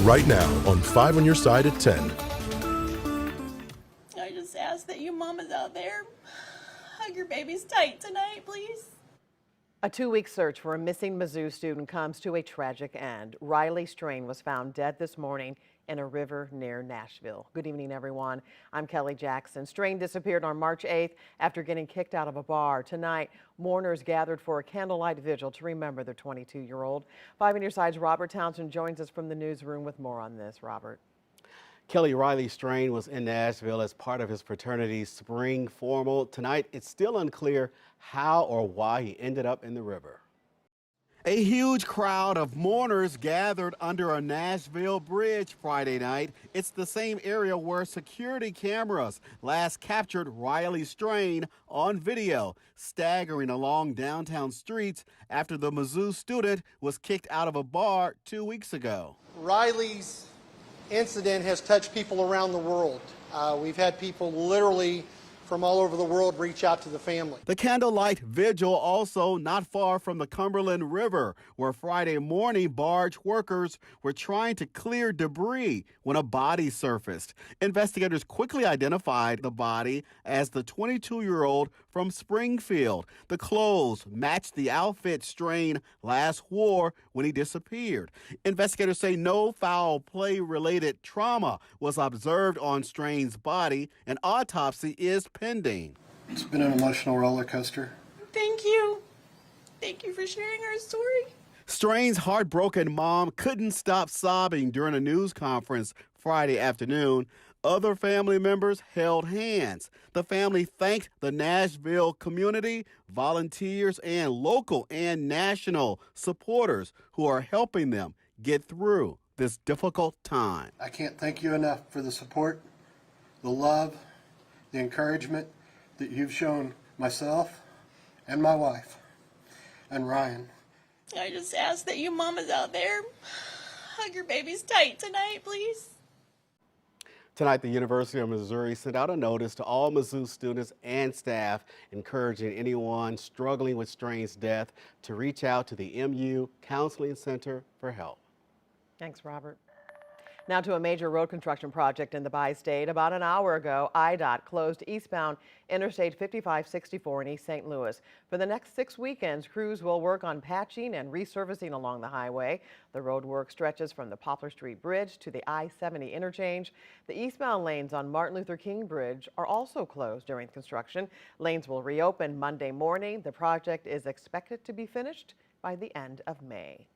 right now on 5 on Your Side at 10. I just ask that you mamas out there hug your babies tight tonight, please. A 2-week search for a missing Mizzou student comes to a tragic end. Riley Strain was found dead this morning in a river near Nashville. Good evening, everyone. I'm Kelly Jackson. Strain disappeared on March 8th after getting kicked out of a bar. Tonight, mourners gathered for a candlelight vigil to remember their 22-year-old. 5 on Your Side's Robert Townsend joins us from the newsroom with more on this. Robert. Kelly, Riley Strain was in Nashville as part of his fraternity's spring formal. Tonight, it's still unclear how or why he ended up in the river. A huge crowd of mourners gathered under a Nashville bridge Friday night. It's the same area where security cameras last captured Riley Strain on video, staggering along downtown streets after the Mizzou student was kicked out of a bar 2 weeks ago. Riley's incident has touched people around the world. We've had people literally from all over the world reach out to the family. The candlelight vigil also not far from the Cumberland River, where Friday morning barge workers were trying to clear debris when a body surfaced. Investigators quickly identified the body as the 22-year-old from Springfield. The clothes matched the outfit Strain last wore when he disappeared. Investigators say no foul play-related trauma was observed on Strain's body. An autopsy is pending. It's been an emotional roller coaster. Thank you. Thank you for sharing our story. Strain's heartbroken mom couldn't stop sobbing during a news conference Friday afternoon. Other family members held hands. The family thanked the Nashville community, volunteers, and local and national supporters who are helping them get through this difficult time. I can't thank you enough for the support, the love, the encouragement that you've shown myself and my wife and Ryan. I just ask that you mamas out there hug your babies tight tonight, please. Tonight, the University of Missouri sent out a notice to all Mizzou students and staff encouraging anyone struggling with Strain's death to reach out to the MU Counseling Center for help. Thanks, Robert. Now to a major road construction project in the bi-state. About an hour ago, IDOT closed eastbound Interstate 5564 in East St. Louis. For the next 6 weekends, crews will work on patching and resurfacing along the highway. The road work stretches from the Poplar Street Bridge to the I-70 interchange. The eastbound lanes on Martin Luther King Bridge are also closed during construction. Lanes will reopen Monday morning. The project is expected to be finished by the end of May.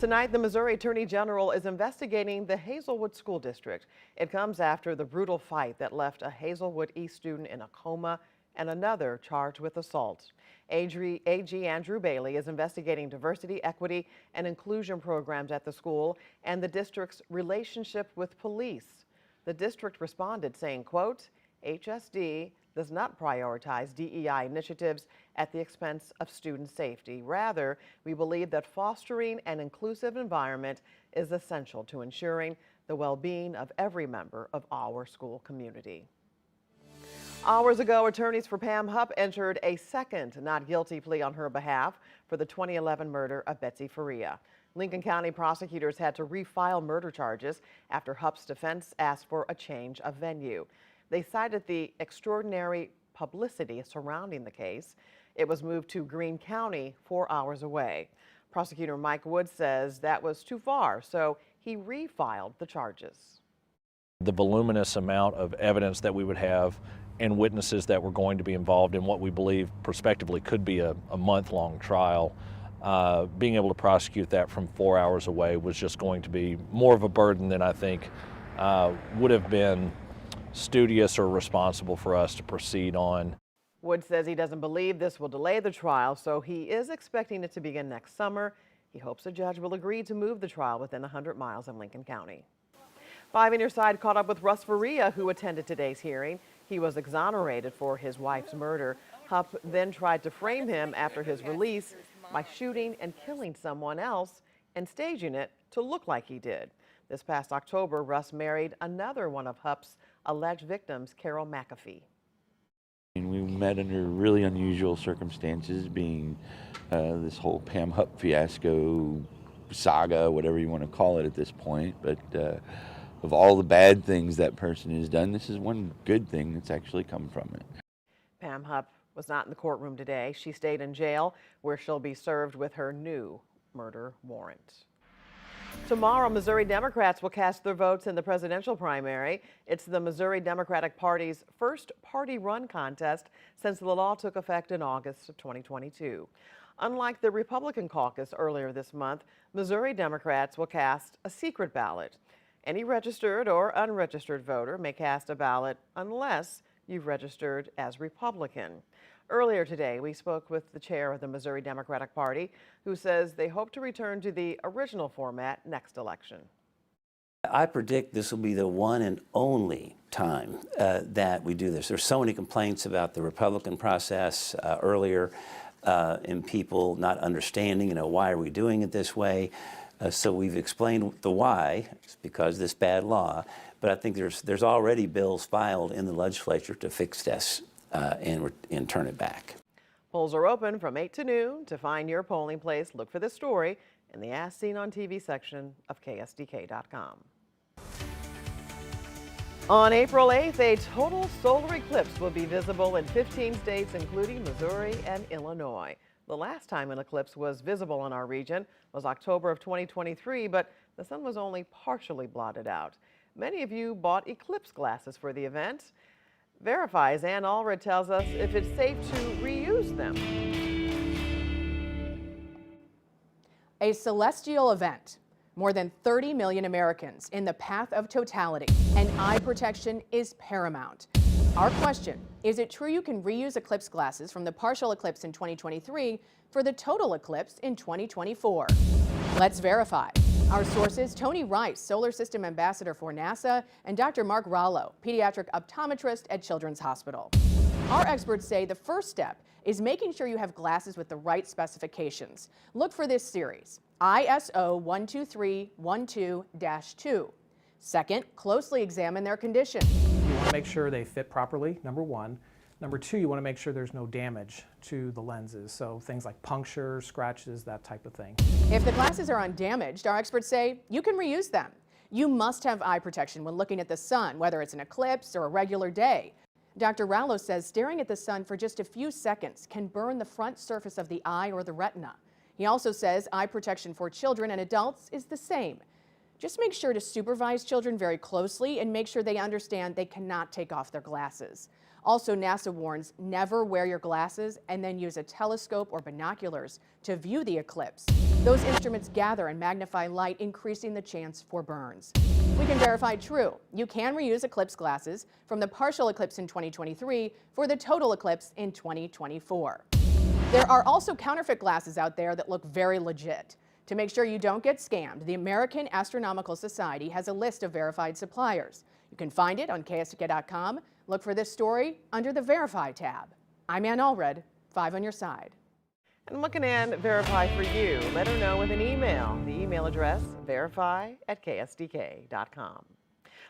Tonight, the Missouri Attorney General is investigating the Hazelwood School District. It comes after the brutal fight that left a Hazelwood East student in a coma and another charged with assault. AG Andrew Bailey is investigating diversity, equity, and inclusion programs at the school and the district's relationship with police. The district responded saying, quote, HSD does not prioritize DEI initiatives at the expense of student safety. Rather, we believe that fostering an inclusive environment is essential to ensuring the well-being of every member of our school community. Hours ago, attorneys for Pam Hup entered a second not guilty plea on her behalf for the 2011 murder of Betsy Faria. Lincoln County prosecutors had to refile murder charges after Hup's defense asked for a change of venue. They cited the extraordinary publicity surrounding the case. It was moved to Greene County 4 hours away. Prosecutor Mike Wood says that was too far, so he refiled the charges. The voluminous amount of evidence that we would have and witnesses that were going to be involved in what we believe prospectively could be a month-long trial, being able to prosecute that from 4 hours away was just going to be more of a burden than I think would have been studious or responsible for us to proceed on. Wood says he doesn't believe this will delay the trial, so he is expecting it to begin next summer. He hopes a judge will agree to move the trial within 100 miles of Lincoln County. 5 on Your Side caught up with Russ Faria, who attended today's hearing. He was exonerated for his wife's murder. Hup then tried to frame him after his release by shooting and killing someone else and staging it to look like he did. This past October, Russ married another one of Hup's alleged victims, Carol McAfee. And we met under really unusual circumstances, being this whole Pam Hup fiasco saga, whatever you want to call it at this point. But of all the bad things that person has done, this is one good thing that's actually come from it. Pam Hup was not in the courtroom today. She stayed in jail where she'll be served with her new murder warrant. Tomorrow, Missouri Democrats will cast their votes in the presidential primary. It's the Missouri Democratic Party's first party run contest since the law took effect in August of 2022. Unlike the Republican caucus earlier this month, Missouri Democrats will cast a secret ballot. Any registered or unregistered voter may cast a ballot unless you've registered as Republican. Earlier today, we spoke with the chair of the Missouri Democratic Party, who says they hope to return to the original format next election. I predict this will be the one and only time that we do this. There's so many complaints about the Republican process earlier, and people not understanding, why are we doing it this way? So we've explained the why. It's because of this bad law. But I think there's already bills filed in the legislature to fix this and turn it back. Polls are open from 8 to noon. To find your polling place, look for this story in the As Seen on TV section of KSDK.com. On April 8th, a total solar eclipse will be visible in 15 states, including Missouri and Illinois. The last time an eclipse was visible in our region was October of 2023, but the sun was only partially blotted out. Many of you bought eclipse glasses for the event. Verify's Ann Allred tells us if it's safe to reuse them. A celestial event. More than 30 million Americans in the path of totality, and eye protection is paramount. Our question, is it true you can reuse eclipse glasses from the partial eclipse in 2023 for the total eclipse in 2024? Let's verify. Our sources, Tony Rice, Solar System Ambassador for NASA, and Dr. Mark Rollo, pediatric optometrist at Children's Hospital. Our experts say the first step is making sure you have glasses with the right specifications. Look for this series, ISO 12312-2. Second, closely examine their condition. You want to make sure they fit properly, number one. Number two, you want to make sure there's no damage to the lenses, so things like punctures, scratches, that type of thing. If the glasses are undamaged, our experts say you can reuse them. You must have eye protection when looking at the sun, whether it's an eclipse or a regular day. Dr. Rallo says staring at the sun for just a few seconds can burn the front surface of the eye or the retina. He also says eye protection for children and adults is the same. Just make sure to supervise children very closely and make sure they understand they cannot take off their glasses. Also, NASA warns never wear your glasses and then use a telescope or binoculars to view the eclipse. Those instruments gather and magnify light, increasing the chance for burns. We can verify true. You can reuse eclipse glasses from the partial eclipse in 2023 for the total eclipse in 2024. There are also counterfeit glasses out there that look very legit. To make sure you don't get scammed, the American Astronomical Society has a list of verified suppliers. You can find it on KSDK.com. Look for this story under the Verify tab. I'm Ann Allred, 5 on your side. And what can Ann verify for you? Let her know with an email. The email address, verify@ksdk.com.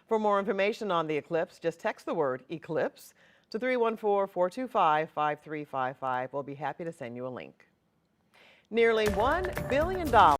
For more information on the eclipse, just text the word eclipse to 314-425-5355. We'll be happy to send you a link. Nearly $1 billion